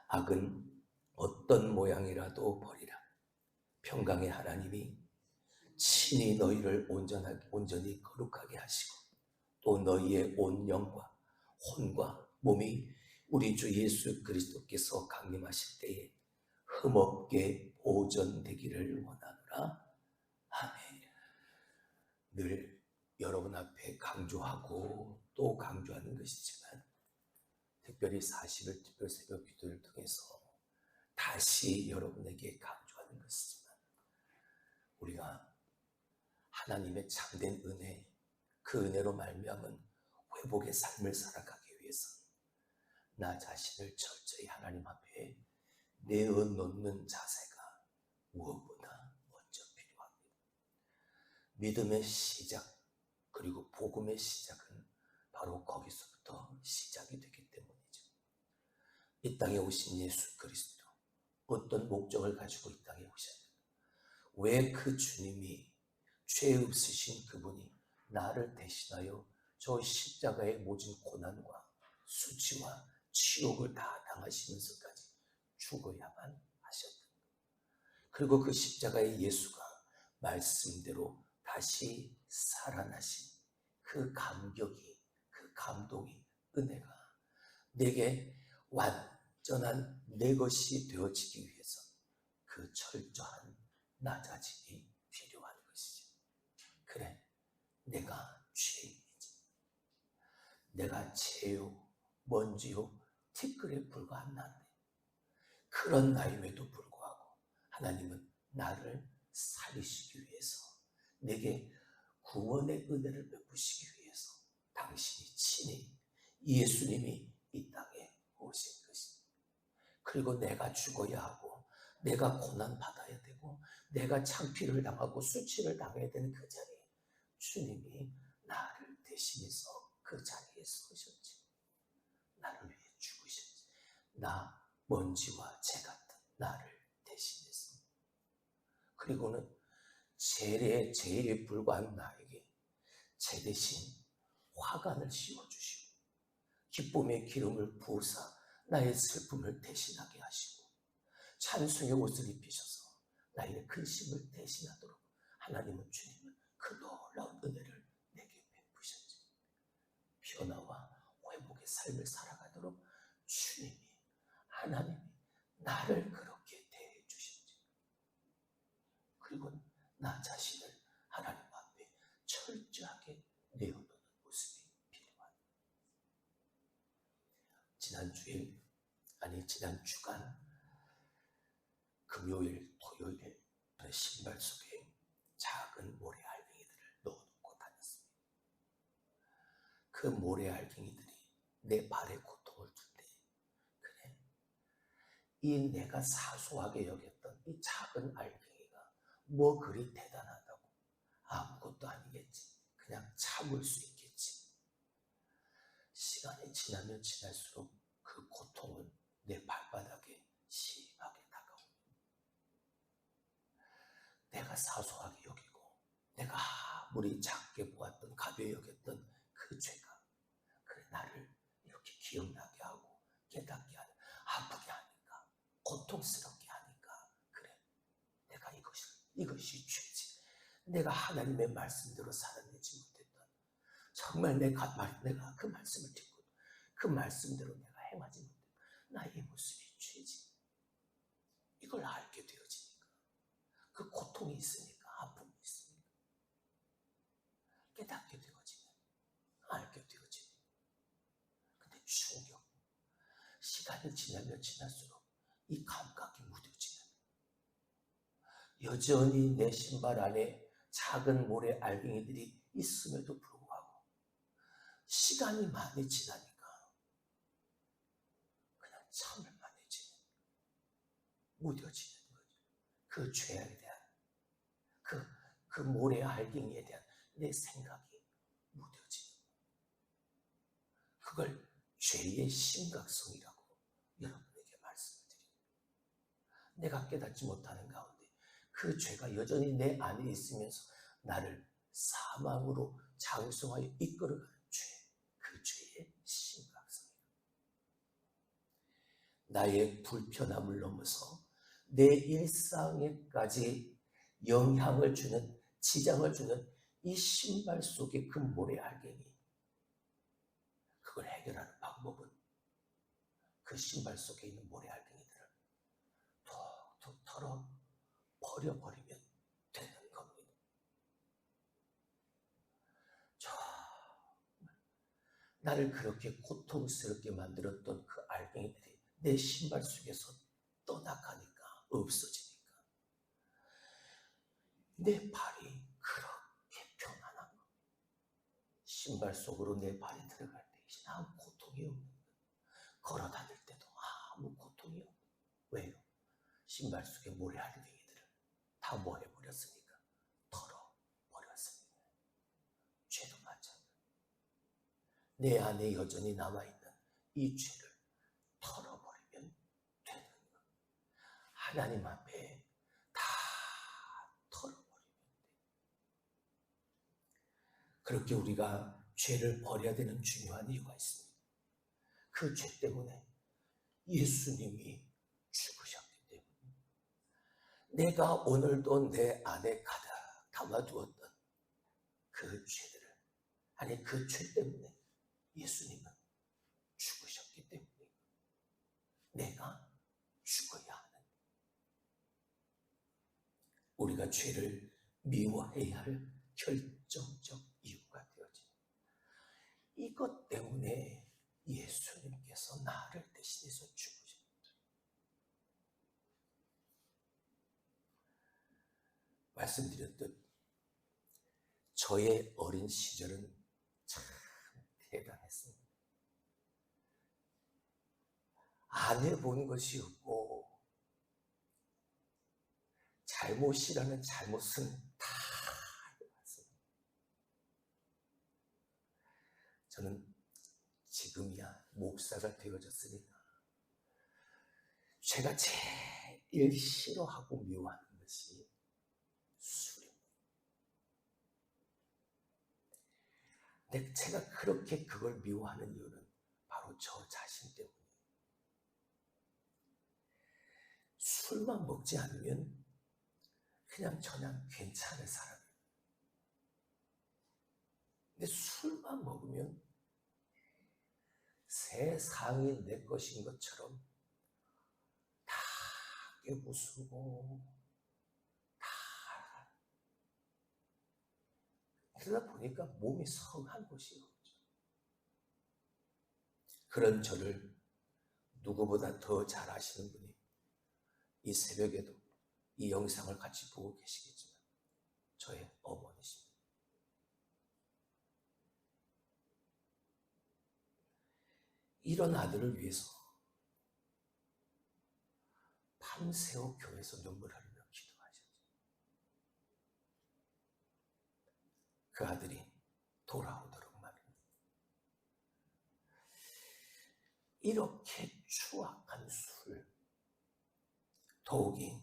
악은 어떤 모양이라도 버리라. 평강의 하나님이 친히 너희를 온전히 거룩하게 하시고 또 너희의 온 영과 혼과 몸이 우리 주 예수 그리스도께서 강림하실 때에 흠없게 보존되기를 원하노라. 아멘. 늘 여러분 앞에 강조하고 또 강조하는 것이지만 특별히 40일 특별 새벽 기도를 통해서 다시 여러분에게 강조하는 것이지만 우리가 하나님의 참된 은혜, 그 은혜로 말미암은 회복의 삶을 살아가기 위해서 나 자신을 철저히 하나님 앞에 내어놓는 자세가 무엇보다 먼저 필요합니다. 믿음의 시작 그리고 복음의 시작은 바로 거기서부터 시작이 되기 때문이죠. 이 땅에 오신 예수 그리스도, 어떤 목적을 가지고 이 땅에 오셨는가? 왜 그 주님이 죄 없으신 그분이 나를 대신하여 저 십자가의 모진 고난과 수치와 치욕을 다 당하시면서까지 죽어야만 하셨다. 그리고 그 십자가의 예수가 말씀대로 다시 살아나신 그 감격이, 그 감동이, 은혜가 내게 완전한 내 것이 되어지기 위해서 그 철저한 나 자신이 필요한 것이지. 그래, 내가 죄인이지. 내가 죄요, 먼지요, 티끌에 불과한 나인데 그런 나임에도 불구하고 하나님은 나를 살리시기 위해서, 내게 구원의 은혜를 베푸시기 위해서 당신이 친히 예수님이 이 땅에 오신 것입니다. 그리고 내가 죽어야 하고 내가 고난받아야 되고 내가 창피를 당하고 수치를 당해야 되는 그 자리에 주님이 나를 대신해서 그 자리에 서셨지. 나를 위해 죽으셨지. 나 먼지와 재 같은 나를 대신해서. 그리고는 죄에 불과한 나에게 제 대신 화관을 씌워주시고 기쁨의 기름을 부으사 나의 슬픔을 대신하게 하시고 찬송의 옷을 입히셔서 나의 근심을 대신하도록 하나님은 주님은 그 놀라운 은혜를 내게 베푸셨지. 변화와 회복의 삶을 살아가도록 주님이, 하나님이 나를 그렇게 대해 주셨지. 그리고 나 자신을 하나님 앞에 철저하게 내어놓는 모습이 필요합니다. 지난 주간 금요일, 토요일에 신발 속에 작은 모래 알갱이들을 넣어놓고 다녔습니다. 그 모래 알갱이들이 내 발에 고통을 준대. 그래, 이 내가 사소하게 여겼던 이 작은 알갱이가 뭐 그리 대단하다고, 아무것도 아니겠지, 그냥 참을 수 있겠지. 시간이 지나면 지날수록 그 고통은 내 발바닥에 심하게 다가옵니다. 내가 사소하게 여기고 내가 아무리 작게 보았던, 가벼이 여겼던 그 죄가 그래 나를 이렇게 기억나게 하고 깨닫게 하는, 아프게 하니까, 고통스럽게 하니까, 그래 내가 이것이 죄지. 내가 하나님의 말씀대로 살아내지 못했던, 정말 내가 그 말씀을 듣고 그 말씀대로 내가 행하지 못했던 나의 모습이 죄지. 이걸 알게 되어지니까, 그 고통이 있으니까, 아픔이 있으니까 깨닫게 되어지면, 알게 되어지면, 근데 충격, 시간이 지나면 지날수록 이 감각이 무뎌지면 여전히 내 신발 안에 작은 모래 알갱이들이 있음에도 불구하고 시간이 많이 지나니까 그냥 참을 만해지는, 무뎌지는 거죠. 그 죄에 대한, 그 모래 알갱이에 대한 내 생각이 무뎌지는, 그걸 죄의 심각성이라고 여러분에게 말씀을 드립니다. 내가 깨닫지 못하는 가운데 그 죄가 여전히 내 안에 있으면서 나를 사망으로 장성하여 이끌어가는 죄, 그 죄의 심각성이다. 나의 불편함을 넘어서 내 일상에까지 영향을 주는, 지장을 주는 이 신발 속의 그 모래알갱이, 그걸 해결하는 방법은 그 신발 속에 있는 모래알갱이들을 툭툭 털어 버려버리면 되는 겁니다. 나를 그렇게 고통스럽게 만들었던 그 알갱이들이 내 신발 속에서 떠나가니까, 없어지니까 내 발이 그렇게 편안한 거. 신발 속으로 내 발이 들어갈 때 이제 아무 고통이 없는 거예요. 걸어 다닐 때도 아무 고통이 없는 거예요. 왜요? 신발 속에 모래알갱이들을 다 뭐 해버렸으니까, 털어버렸으니까. 죄도 마찬가지. 내 안에 여전히 남아있는 이 죄를 털어버리면 되는 것. 하나님 앞에 다 털어버리면 돼. 그렇게 우리가 죄를 버려야 되는 중요한 이유가 있습니다. 그 죄 때문에 예수님이 죽으셨기 때문에 내가 오늘도 내 안에 가득 담아두었던 그 죄들을, 아니 그 죄 때문에 예수님은 죽으셨기 때문에 내가 죽어야 하는, 우리가 죄를 미워해야 할 결정적 이유가 되어집니다. 이것 때문에 예수님께서 나를 대신해서 죽으셨습니다. 말씀드렸듯 저의 어린 시절은 참 대단했습니다. 안 해본 것이 없고 잘못이라는 잘못은 다 해봤습니다. 저는 지금이야 목사가 되어졌으니까 제가 제일 싫어하고 미워하는 것이 술입니다. 근데 제가 그렇게 그걸 미워하는 이유는 바로 저 자신 때문이에요. 술만 먹지 않으면 그냥 저냥 괜찮은 사람이에요. 근데 술만 먹으면 세상이 내 것인 것처럼 다 깨부수고 다, 그러다 보니까 몸이 성한 것이 없죠. 그런 저를 누구보다 더 잘 아시는 분이 이 새벽에도 이 영상을 같이 보고 계시겠지만 저의 어머니십니다. 이런 아들을 위해서 밤새워 교회에서 눈물 흘리며 기도하셨죠. 그 아들이 돌아오도록 말입니다. 이렇게 추악한 술, 더욱이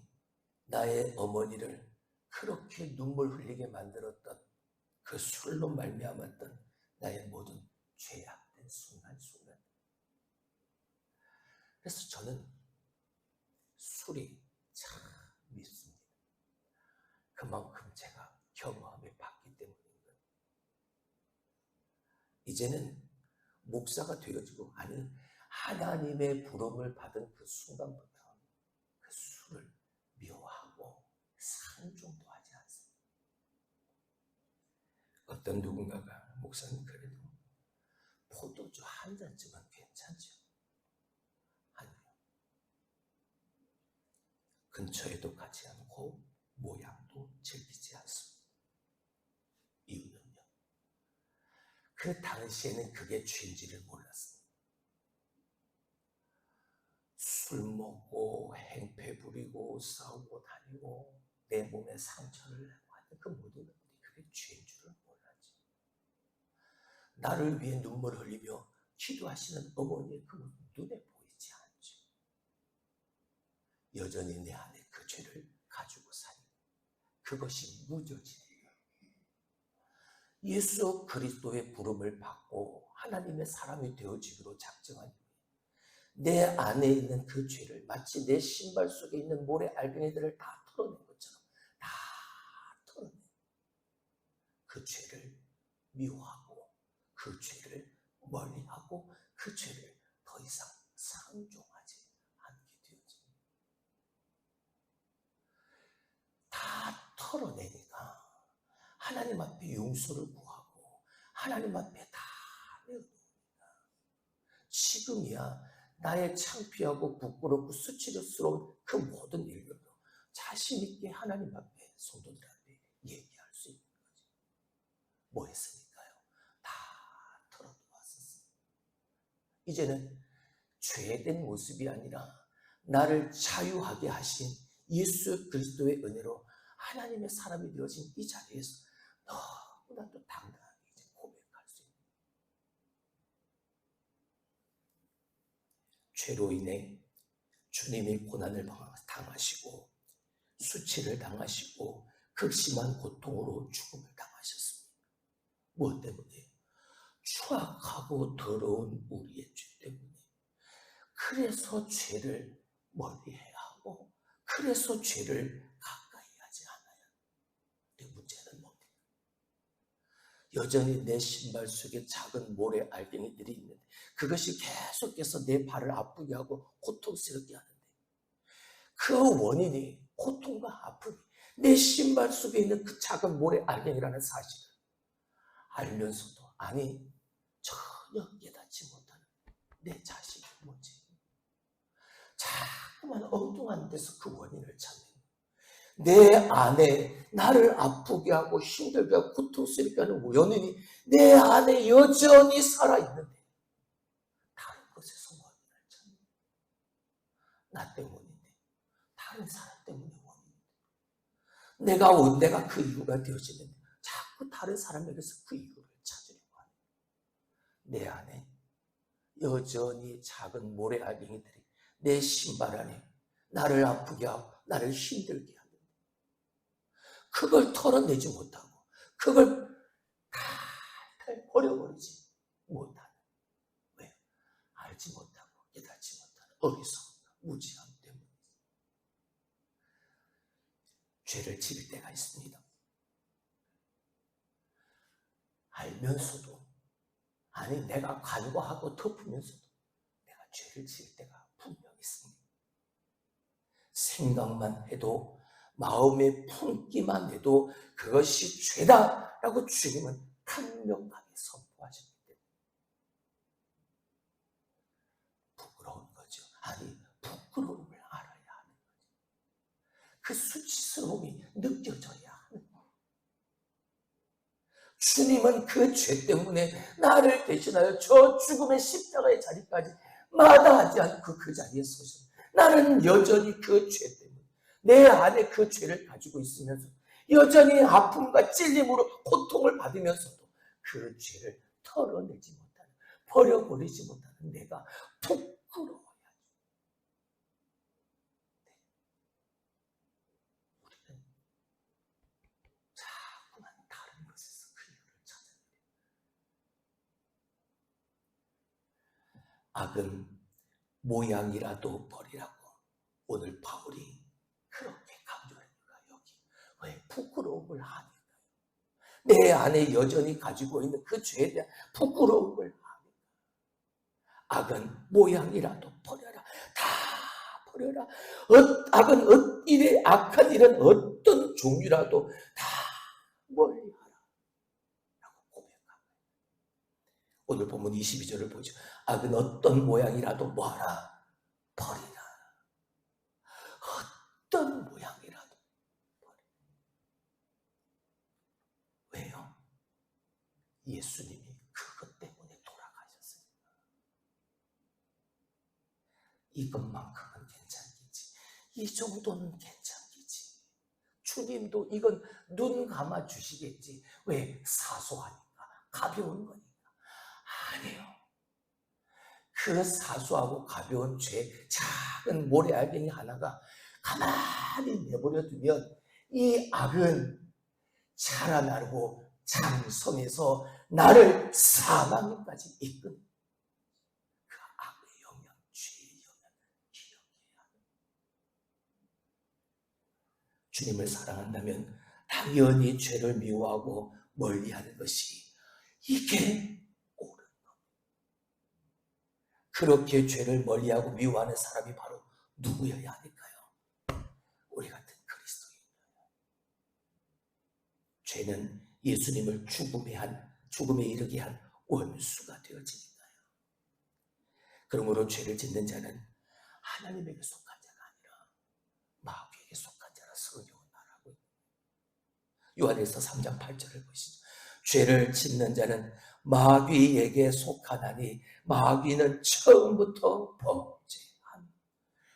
나의 어머니를 그렇게 눈물 흘리게 만들었던 그 술로 말미암았던 나의 모든 죄악된 순간순간. 그래서 저는 술이 참 밉습니다. 그만큼 제가 경험해 봤기 때문입니다. 이제는 목사가 되어지고, 아니 하나님의 부름을 받은 그 순간부터 그 술을 미워하고 상종도 하지 않습니다. 어떤 누군가가 목사님 그래도 포도주 한 잔쯤은 괜찮죠? 아니요. 근처에도 가지 않고 모양도 즐기지 않습니다. 이유는요, 그 당시에는 그게 죄인지를 몰랐습니다. 술 먹고 행패 부리고 싸우고 다니고 내 몸에 상처를 내고 하는 그 모든 것들이 그게 죄인 줄을 몰랐지. 나를 위해 눈물 흘리며 기도하시는 어머니의 그 모습 눈에 보이지 않죠. 여전히 내 안에 그 죄를 가지고 사니 그것이 무뎌지니까 예수 그리스도의 부름을 받고 하나님의 사람이 되어지기로 작정한 내 안에 있는 그 죄를 마치 내 신발 속에 있는 모래 알갱이들을 다 털어낸 것처럼 다 털어내. 그 죄를 미워하고 그 죄를 멀리하고 그 죄를 더 이상 상종하지 않게 되어집니다. 다 털어내니까 하나님 앞에 용서를 구하고 하나님 앞에 다 내어놓습니다. 지금이야 나의 창피하고 부끄럽고 수치스러운 그 모든 일들도 자신 있게 하나님 앞에 성도들 앞에 얘기할 수 있는 거지. 뭐 했으니까요? 다 털어놓았었어요. 이제는 죄된 모습이 아니라 나를 자유하게 하신 예수 그리스도의 은혜로 하나님의 사람이 되어진 이 자리에서 너무나도 당당하게 이제 고백할 수 있는. 죄로 인해 주님이 고난을 당하시고 수치를 당하시고 극심한 고통으로 죽음을 당하셨습니다. 무엇 때문에? 추악하고 더러운 우리의 죄 때문에. 그래서 죄를 멀리해야 하고 그래서 죄를 가까이 하지 않아야. 근데 문제는 뭡니까? 여전히 내 신발 속에 작은 모래 알갱이들이 있는데 그것이 계속해서 내 발을 아프게 하고 고통스럽게 하는데 그 원인이 고통과 아픔이 내 신발 속에 있는 그 작은 모래 알갱이라는 사실을 알면서도 전혀 깨닫지 못하는 내 자신이 뭔지 자꾸만 엉뚱한 데서 그 원인을 찾는 내 안에 나를 아프게 하고 힘들게 하고 고통스럽게 하는 원인이 내 안에 여전히 살아있는데 다른 곳에서 원인을 찾는 나 때문인데 다른 사람 때문에 원인인데 내가 그 이유가 되어지는데 자꾸 다른 사람에게서 그 이유를 찾으려고 하는 내 안에 여전히 작은 모래 알갱이들이 내 신발 안에 나를 아프게 하고 나를 힘들게 하는데 그걸 털어내지 못하고 그걸 탈탈 버려버리지 못하는. 왜? 알지 못하고 깨닫지 못하는 어리석음, 무지함 때문에 죄를 지을 때가 있습니다. 알면서도 내가 간과하고 덮으면서도 내가 죄를 지을 때가 분명히 있습니다. 생각만 해도 마음에 품기만 해도 그것이 죄다라고 주님은 강력하게 선포하셨기 때문에 부끄러운 거죠. 부끄러움을 알아야 하는 거죠. 그 수치스러움이 느껴져야 하는 거예요. 주님은 그 죄 때문에 나를 대신하여 저 죽음의 십자가의 자리까지 마다하지 않고 그 자리에 서서 나는 여전히 그 죄 때문에 내 안에 그 죄를 가지고 있으면서 여전히 아픔과 찔림으로 고통을 받으면서도 그 죄를 털어내지 못하는, 버려버리지 못하는 내가 부끄러워야 해. 우리는 자꾸만 다른 것에서 그 이유를 찾아야 돼. 악은 모양이라도 버리라고 오늘 바울이 그렇게 강조합니다. 여기 왜 부끄러움을 하니까요. 내 안에 여전히 가지고 있는 그 죄에 대한 부끄러움을 하니까. 악은 모양이라도 버려라. 다 버려라. 악은 악한 일은 어떤 종류라도 다 멀리하라 라고 고백합니다. 오늘 본문 22절을 보죠. 악은 어떤 모양이라도 뭐하라? 버리라. 어떤 모양이라도 버리라. 왜요? 예수님이 그것 때문에 돌아가셨습니다. 이것만큼은 괜찮겠지. 이 정도는 괜찮겠지. 주님도 이건 눈 감아 주시겠지. 왜? 사소하니까, 가벼운 거니까. 아니에요. 그 사소하고 가벼운 죄, 작은 모래 알갱이 하나가 가만히 내버려 두면 이 악은 자라나고 장성해서 나를 사망까지 이끄는 그 악의 영향, 죄의 주님을 사랑한다면 당연히 죄를 미워하고 멀리하는 것이 이게 옳은 것. 그렇게 죄를 멀리하고 미워하는 사람이 바로 누구여야 할까요? 우리 같은 그리스도인이에요. 죄는 예수님을 죽음에 이르게 한 원수가 되어지니까요. 그러므로 죄를 짓는 자는 하나님에게 속한 자가 아니라 마귀에게 속한 자라 성경은 말하고 있습니다. 요한일서 3장 8절을 보시죠. 죄를 짓는 자는 마귀에게 속하나니 마귀는 처음부터 범죄한.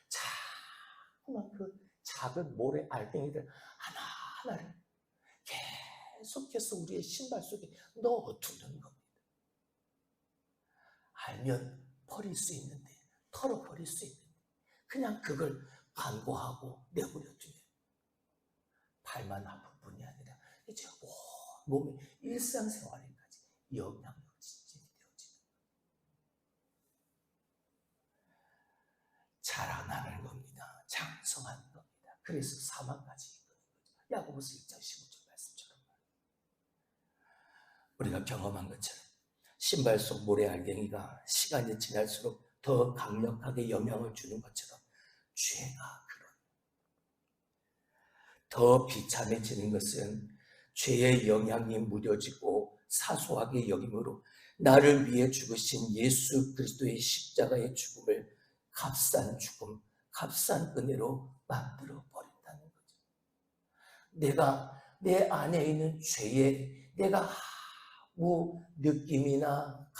자꾸만 그 작은 모래 알갱이들 하나하나를 계속해서 우리의 신발 속에 넣어두는 겁니다. 알면 버릴 수 있는데, 털어버릴 수 있는데 그냥 그걸 간과하고 내버려두면 발만 아플 뿐이 아니라 이제 몸의 일상생활에까지 영향력이 되어지는, 자라나는 겁니다. 장성하는 겁니다. 그래서 사망까지 이끄는 거죠. 야고보서 1장 15절 말씀처럼 우리가 경험한 것처럼 신발 속 모래 알갱이가 시간이 지날수록 더 강력하게 영향을 주는 것처럼 죄가 더 비참해지는 것은 죄의 영향이 무뎌지고 사소하게 여김으로 나를 위해 죽으신 예수 그리스도의 십자가의 죽음을 값싼 죽음, 값싼 은혜로 만들어 버린다는 거죠. 내가 내 안에 있는 죄에 내가 아무 느낌이나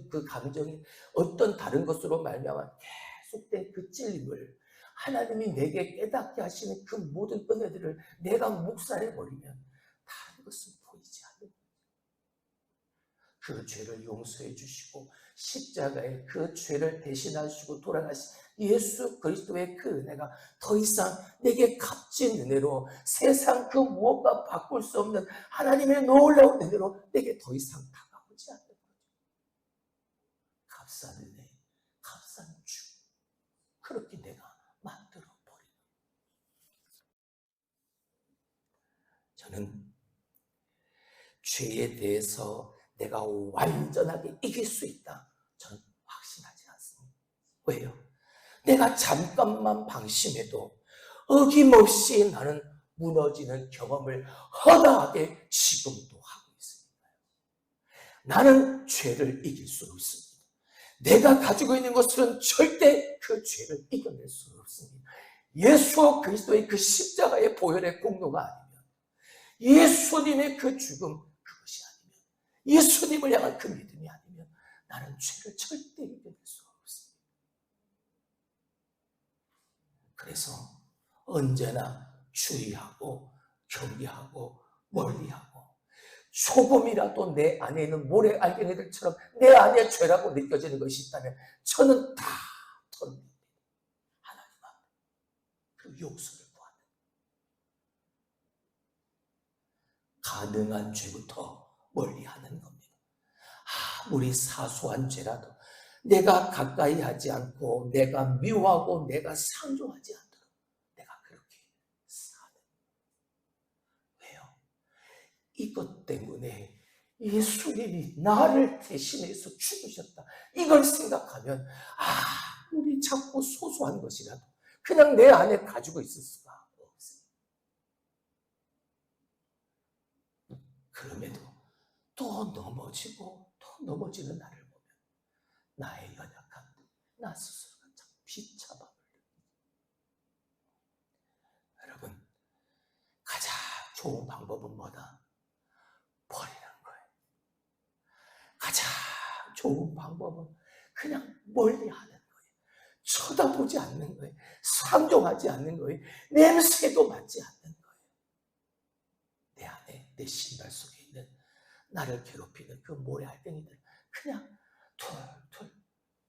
그 감정이 어떤 다른 것으로 말미암아 계속된 그 찔림을 하나님이 내게 깨닫게 하시는 그 모든 은혜들을 내가 묵살해버리면 다른 것은 보이지 않는 거예요. 그 죄를 용서해 주시고 십자가에 그 죄를 대신하시고 돌아가신 예수 그리스도의 그 은혜가 더 이상 내게 값진 은혜로 세상 그 무엇과 바꿀 수 없는 하나님의 놀라운 은혜로 내게 더 이상 다가오지 않는 거죠. 값싼 은혜, 값싼 주, 그렇게 내가 만들어버리는. 저는 죄에 대해서 내가 완전하게 이길 수 있다, 저는 확신하지 않습니다. 왜요? 내가 잠깐만 방심해도 어김없이 나는 무너지는 경험을 허다하게 지금도 하고 있습니다. 나는 죄를 이길 수 없습니다. 내가 가지고 있는 것은 절대 그 죄를 이겨낼 수 없습니다. 예수 그리스도의 그 십자가의 보혈의 공로가 아니면, 예수님의 그 죽음 그것이 아니면, 예수님을 향한 그 믿음이 아니면 나는 죄를 절대 이겨낼 수 없습니다. 그래서 언제나 주의하고 경계하고 멀리하고, 조금이라도 내 안에 있는 모래 알갱이들처럼 내 안에 죄라고 느껴지는 것이 있다면 저는 다 털어냅니다. 하나님 앞에 그 용서를 구하는, 가능한 죄부터 멀리하는 겁니다. 아무리 사소한 죄라도 내가 가까이 하지 않고 내가 미워하고 내가 상종하지 않도록 내가 그렇게 사는. 왜요? 이것 때문에 예수님이 나를 대신해서 죽으셨다, 이걸 생각하면 아무리 작고 소소한 것이라도 그냥 내 안에 가지고 있을 수가 없습니다. 그럼에도 또 넘어지고 또 넘어지는 나를 보면 나의 연약함, 나 스스로가 참 비참함을 느낍니다. 여러분, 가장 좋은 방법은 뭐다? 버리는 거예요. 가장 좋은 방법은 그냥 멀리하는 거예요. 쳐다보지 않는 거예요. 상종하지 않는 거예요. 냄새도 맡지 않는 거예요. 내 안에, 내 신발 속에 있는 나를 괴롭히는 그 모래 알갱이들 그냥 툴툴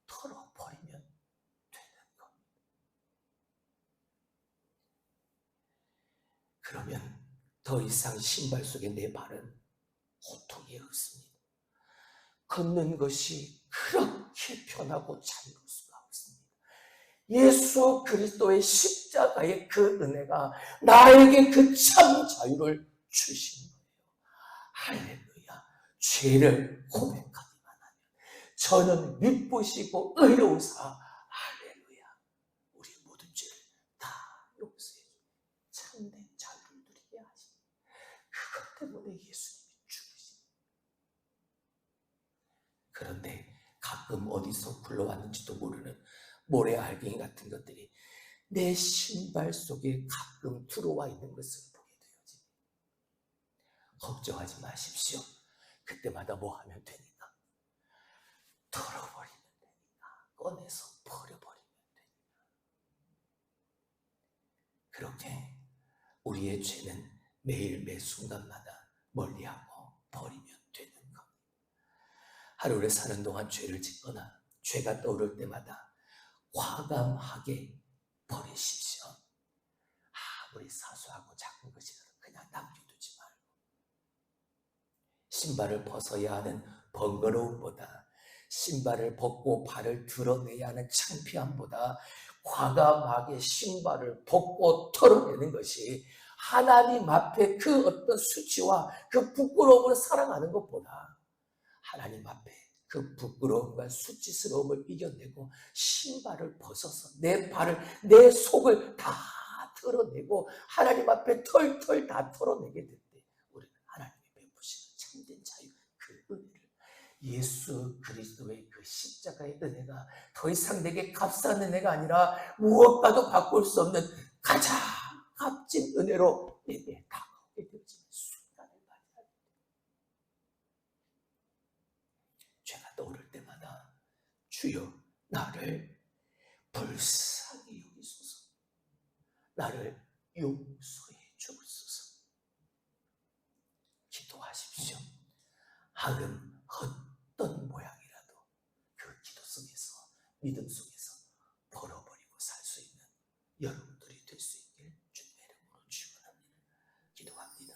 털어버리면 되는 겁니다. 그러면 더 이상 신발 속에 내 발은 고통이 없습니다. 걷는 것이 그렇게 편하고 자유로울 수가 없습니다. 예수 그리스도의 십자가의 그 은혜가 나에게 그 참 자유를 주신 거예요. 할렐루야. 죄를 고백하기만 하면 저는 미쁘시고 의로우사, 할렐루야, 우리 모든 죄를 다 용서해 참된 자유를 누리게 하시니 그것 때문에 예수님이 죽으신. 그런데 가끔 어디서 굴러왔는지도 모르는 모래알갱이 같은 것들이 내 신발 속에 가끔 들어와 있는 것을 보게 되어집니다. 걱정하지 마십시오. 그때마다 뭐 하면 되니까? 털어버리면 되니까. 꺼내서 버려버리면 되니까. 그렇게 우리의 죄는 매일 매 순간마다 멀리하고 버리면 되는 것. 하루를 사는 동안 죄를 짓거나 죄가 떠오를 때마다 과감하게 버리십시오. 아무리 사소하고 작은 것이라도 그냥 남겨두지 말고, 신발을 벗어야 하는 번거로움보다, 신발을 벗고 발을 드러내야 하는 창피함보다 과감하게 신발을 벗고 털어내는 것이 하나님 앞에 그 어떤 수치와 그 부끄러움을 사랑하는 것보다 하나님 앞에 그 부끄러움과 수치스러움을 이겨내고 신발을 벗어서 내 발을, 내 속을 다 털어내고 하나님 앞에 털털 다 털어내게 될 때 우리는 하나님이 베푸시는 참된 자유, 그 은혜를, 예수 그리스도의 그 십자가의 은혜가 더 이상 내게 값싼 은혜가 아니라 무엇과도 바꿀 수 없는 가장 값진 은혜로 내게 다가오게 되어지는 순간을 맞이합니다. 죄가 떠오를 때마다 주여 나를 불쌍히 여기소서, 나를 용서해 주옵소서 기도하십시오. 하금 어떤 모양이라도 그 기도 속에서, 믿음 속에서 벌어버리고 살 수 있는 여러분들이 될 수 있길 주님의 이름으로 축원합니다. 기도합니다.